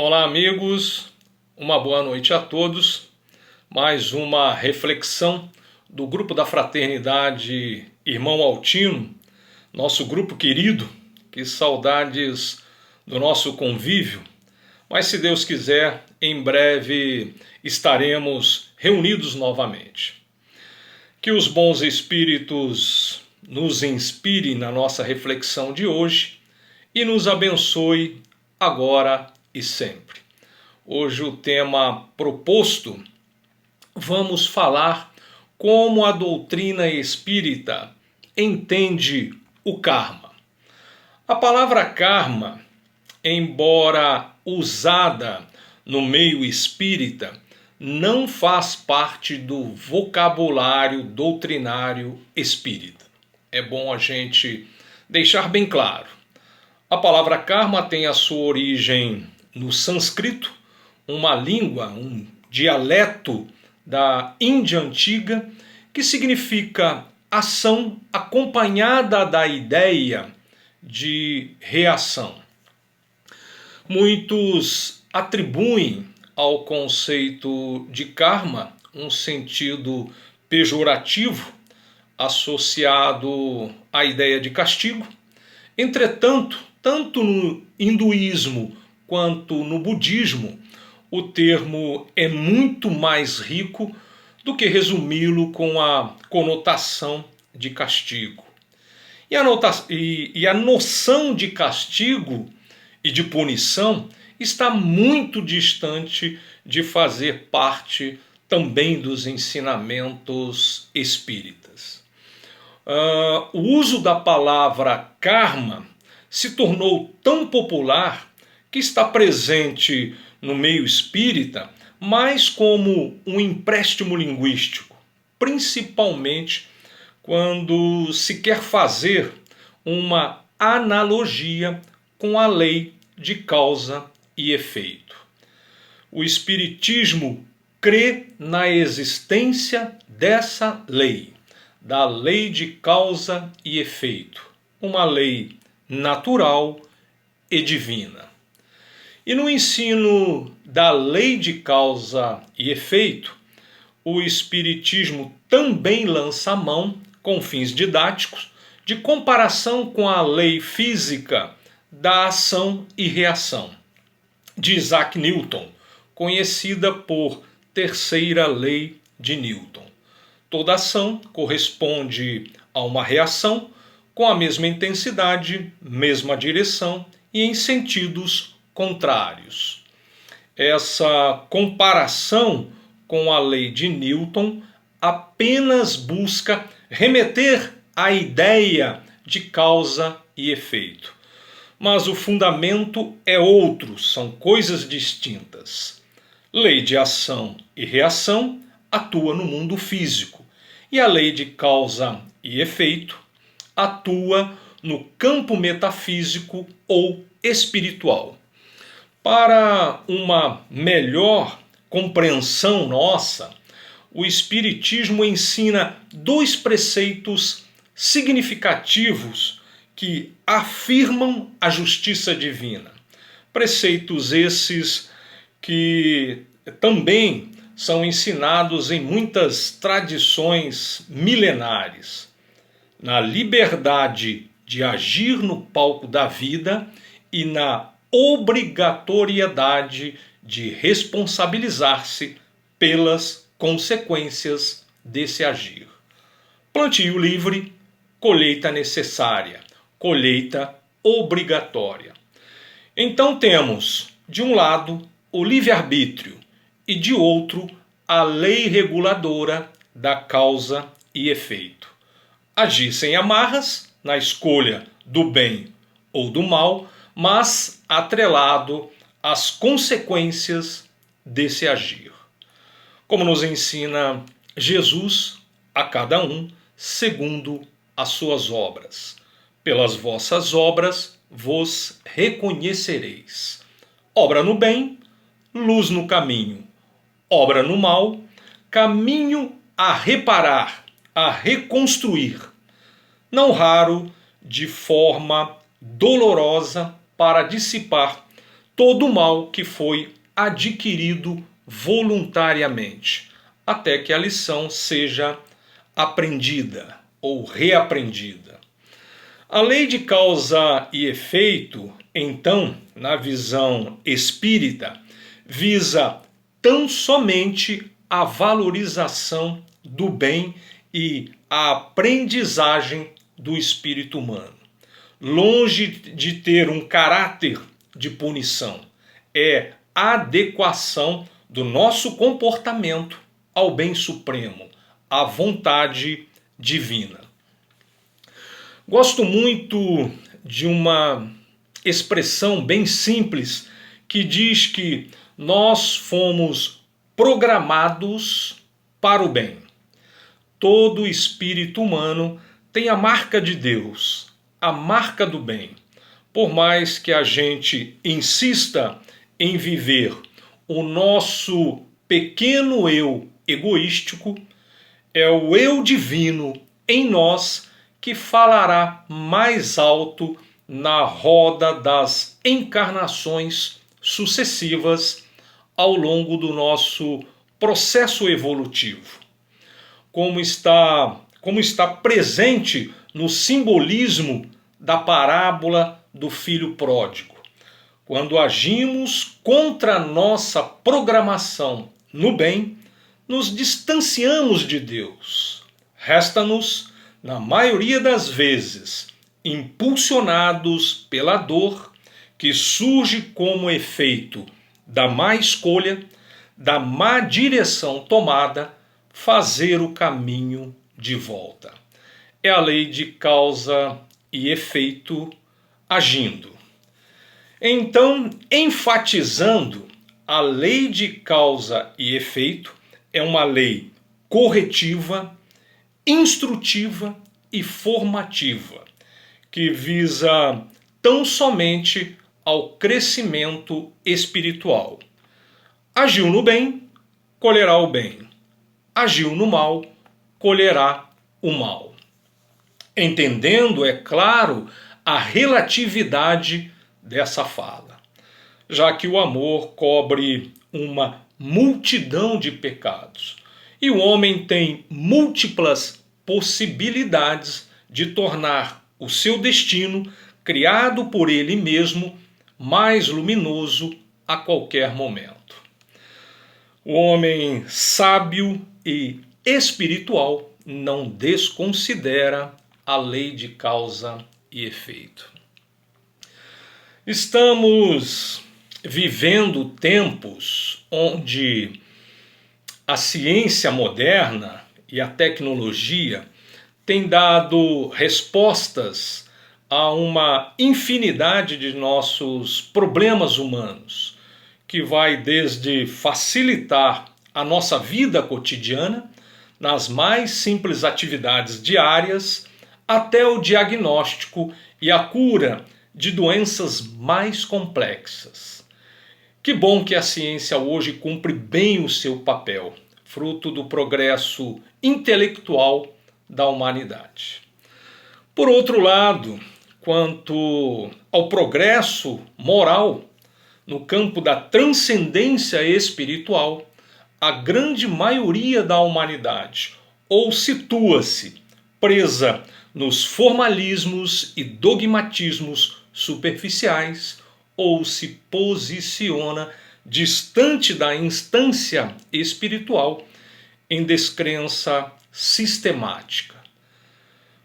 Olá, amigos, uma boa noite a todos. Mais uma reflexão do grupo da Fraternidade Irmão Altino, nosso grupo querido. Que saudades do nosso convívio. Mas, se Deus quiser, em breve estaremos reunidos novamente. Que os bons espíritos nos inspirem na nossa reflexão de hoje e nos abençoe agora e sempre. Hoje o tema proposto, vamos falar como a doutrina espírita entende o karma. A palavra karma, embora usada no meio espírita, não faz parte do vocabulário doutrinário espírita. É bom a gente deixar bem claro. A palavra karma tem a sua origem no sânscrito, uma língua, um dialeto da Índia antiga, que significa ação acompanhada da ideia de reação. Muitos atribuem ao conceito de karma um sentido pejorativo associado à ideia de castigo. Entretanto, tanto no hinduísmo quanto no budismo, o termo é muito mais rico do que resumi-lo com a conotação de castigo. E a noção de castigo e de punição está muito distante de fazer parte também dos ensinamentos espíritas. O uso da palavra karma se tornou tão popular que está presente no meio espírita mais como um empréstimo linguístico, principalmente quando se quer fazer uma analogia com a lei de causa e efeito. O Espiritismo crê na existência dessa lei, da lei de causa e efeito, uma lei natural e divina. E no ensino da lei de causa e efeito, o Espiritismo também lança mão, com fins didáticos, de comparação com a lei física da ação e reação, de Isaac Newton, conhecida por terceira lei de Newton. Toda ação corresponde a uma reação com a mesma intensidade, mesma direção e em sentidos contrários. Essa comparação com a lei de Newton apenas busca remeter à ideia de causa e efeito. Mas o fundamento é outro, são coisas distintas. Lei de ação e reação atua no mundo físico, e a lei de causa e efeito atua no campo metafísico ou espiritual. Para uma melhor compreensão nossa, o Espiritismo ensina dois preceitos significativos que afirmam a justiça divina. Preceitos esses que também são ensinados em muitas tradições milenares. Na liberdade de agir no palco da vida e na obrigatoriedade de responsabilizar-se pelas consequências desse agir. Plantio livre, colheita necessária, colheita obrigatória. Então temos, de um lado, o livre-arbítrio e de outro, a lei reguladora da causa e efeito. Agir sem amarras, na escolha do bem ou do mal, mas atrelado às consequências desse agir. Como nos ensina Jesus, a cada um segundo as suas obras. Pelas vossas obras vos reconhecereis. Obra no bem, luz no caminho. Obra no mal, caminho a reparar, a reconstruir. Não raro, de forma dolorosa para dissipar todo o mal que foi adquirido voluntariamente, até que a lição seja aprendida ou reaprendida. A lei de causa e efeito, então, na visão espírita, visa tão somente a valorização do bem e a aprendizagem do espírito humano. Longe de ter um caráter de punição, é a adequação do nosso comportamento ao bem supremo, à vontade divina. Gosto muito de uma expressão bem simples que diz que nós fomos programados para o bem. Todo espírito humano tem a marca de Deus, a marca do bem. Por mais que a gente insista em viver o nosso pequeno eu egoístico, é o eu divino em nós que falará mais alto na roda das encarnações sucessivas ao longo do nosso processo evolutivo. Como está presente no simbolismo da parábola do filho pródigo. Quando agimos contra a nossa programação no bem, nos distanciamos de Deus. Resta-nos, na maioria das vezes, impulsionados pela dor que surge como efeito da má escolha, da má direção tomada, fazer o caminho de volta. É a lei de causa e efeito agindo. Então, enfatizando, a lei de causa e efeito é uma lei corretiva, instrutiva e formativa, que visa tão somente ao crescimento espiritual. Agiu no bem, colherá o bem. Agiu no mal, colherá o mal. Entendendo, é claro, a relatividade dessa fala, já que o amor cobre uma multidão de pecados e o homem tem múltiplas possibilidades de tornar o seu destino, criado por ele mesmo, mais luminoso a qualquer momento. O homem sábio e espiritual não desconsidera a lei de causa e efeito. Estamos vivendo tempos onde a ciência moderna e a tecnologia têm dado respostas a uma infinidade de nossos problemas humanos, que vai desde facilitar a nossa vida cotidiana, nas mais simples atividades diárias, até o diagnóstico e a cura de doenças mais complexas. Que bom que a ciência hoje cumpre bem o seu papel, fruto do progresso intelectual da humanidade. Por outro lado, quanto ao progresso moral, no campo da transcendência espiritual, a grande maioria da humanidade ou situa-se presa nos formalismos e dogmatismos superficiais, ou se posiciona distante da instância espiritual em descrença sistemática.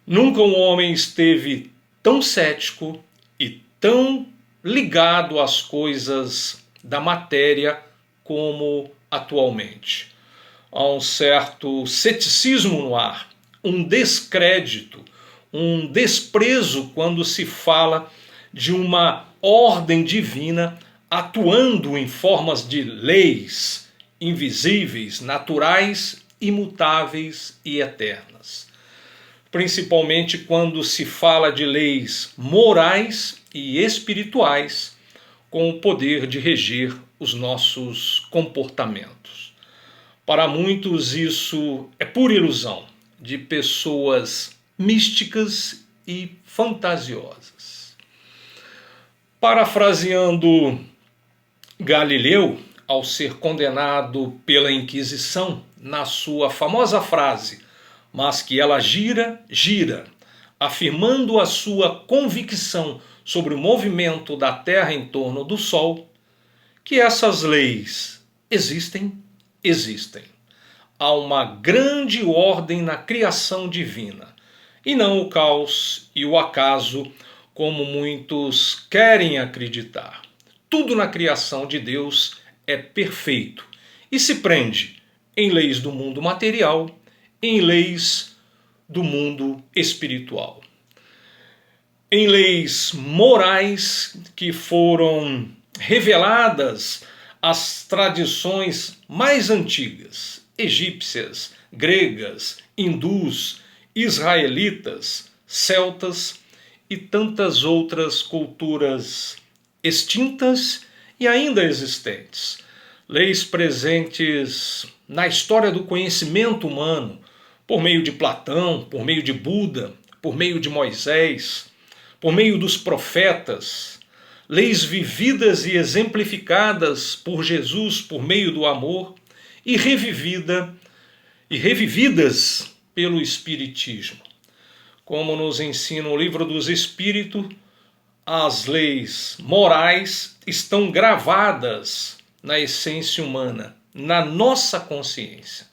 Nunca um homem esteve tão cético e tão ligado às coisas da matéria como atualmente. Há um certo ceticismo no ar, um descrédito, um desprezo quando se fala de uma ordem divina atuando em formas de leis invisíveis, naturais, imutáveis e eternas. Principalmente quando se fala de leis morais e espirituais com o poder de reger os nossos comportamentos. Para muitos isso é pura ilusão de pessoas místicas e fantasiosas. Parafraseando Galileu, ao ser condenado pela Inquisição, na sua famosa frase, mas que ela gira, gira, afirmando a sua convicção sobre o movimento da Terra em torno do Sol, que essas leis existem, existem. Há uma grande ordem na criação divina, e não o caos e o acaso, como muitos querem acreditar. Tudo na criação de Deus é perfeito e se prende em leis do mundo material, em leis do mundo espiritual, em leis morais que foram reveladas às tradições mais antigas, egípcias, gregas, hindus, israelitas, celtas e tantas outras culturas extintas e ainda existentes. Leis presentes na história do conhecimento humano, por meio de Platão, por meio de Buda, por meio de Moisés, por meio dos profetas, leis vividas e exemplificadas por Jesus por meio do amor e revividas pelo Espiritismo. Como nos ensina o Livro dos Espíritos, as leis morais estão gravadas na essência humana, na nossa consciência.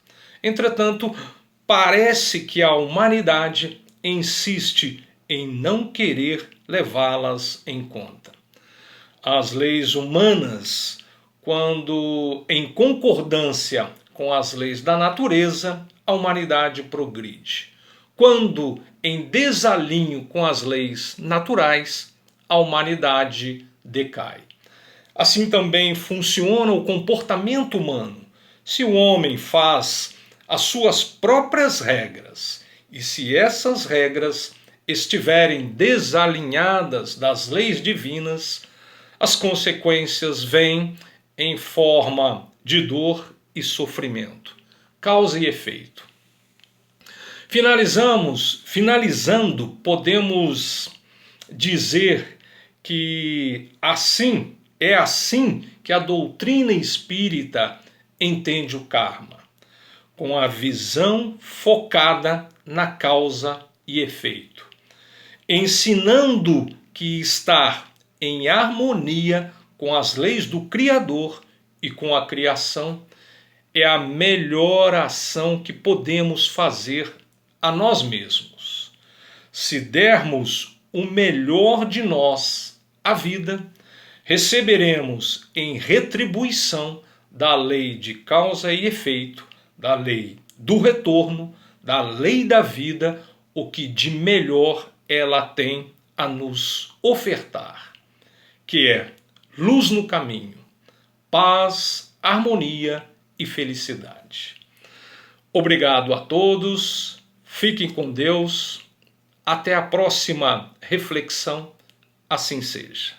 Entretanto, parece que a humanidade insiste em não querer levá-las em conta. As leis humanas, quando em concordância com as leis da natureza, a humanidade progride. Quando em desalinho com as leis naturais, a humanidade decai. Assim também funciona o comportamento humano. Se o homem faz as suas próprias regras, e se essas regras estiverem desalinhadas das leis divinas, as consequências vêm em forma de dor e sofrimento, causa e efeito. Finalizando, podemos dizer que é assim que a doutrina espírita entende o karma, com a visão focada na causa e efeito, ensinando que estar em harmonia com as leis do Criador e com a criação é a melhor ação que podemos fazer a nós mesmos. Se dermos o melhor de nós à vida, receberemos em retribuição da lei de causa e efeito, da lei do retorno, da lei da vida, o que de melhor ela tem a nos ofertar, que é luz no caminho, paz, harmonia e felicidade. Obrigado a todos, fiquem com Deus, até a próxima reflexão, assim seja.